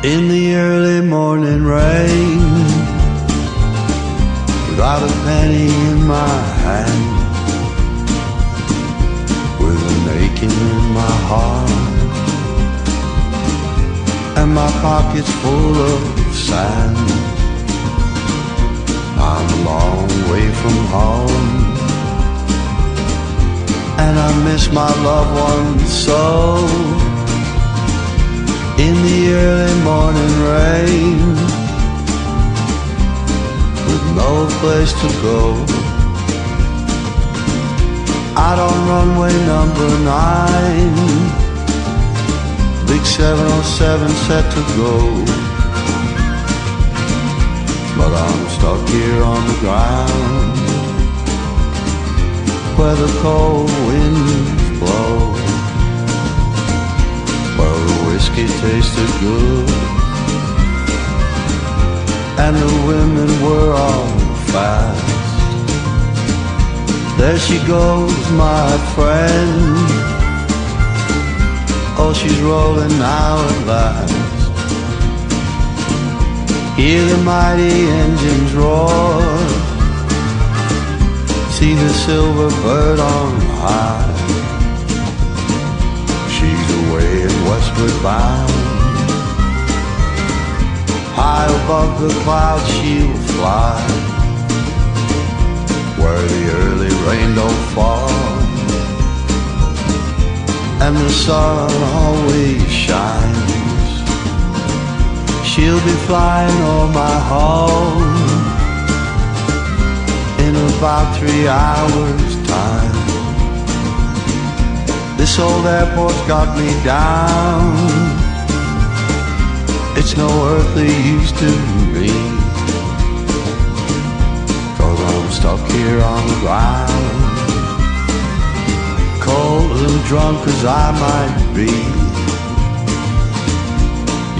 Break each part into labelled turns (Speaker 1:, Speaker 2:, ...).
Speaker 1: In the early morning rain, without a penny in my hand, with an aching in my heart, and my pockets full of sand. I'm a long way from home, and I miss my loved ones so. In the early morning rain, with no place to go, out on runway number 9, big 707 set to go. But I'm stuck here on the ground, where the cold winds blow, where the whiskey tasted good, and the women were all fast. There she goes, my friend. Oh, she's rolling now at last. Hear the mighty engines roar, see the silver bird on high. She's away and westward bound, high above the clouds she'll fly, where the early rain don't fall, and the sun always shines. She'll be flying on my home in about 3 hours' time. This old airport's got me down, it's no earthly use to me, 'cause I'm stuck here on the ground, cold and drunk as I might be.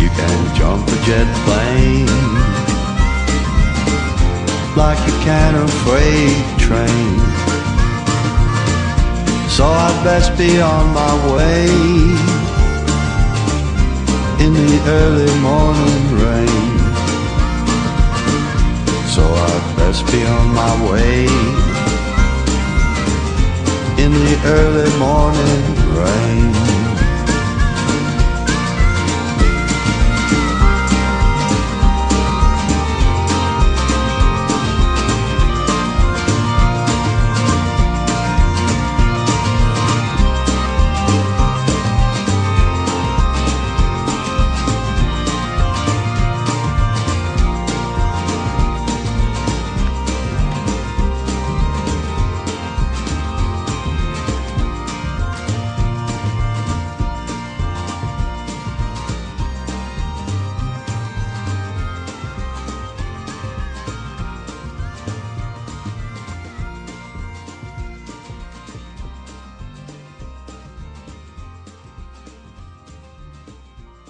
Speaker 1: You can jump a jet plane like you can a freight train, so I'd best be on my way in the early morning rain. So I'd best be on my way in the early morning rain.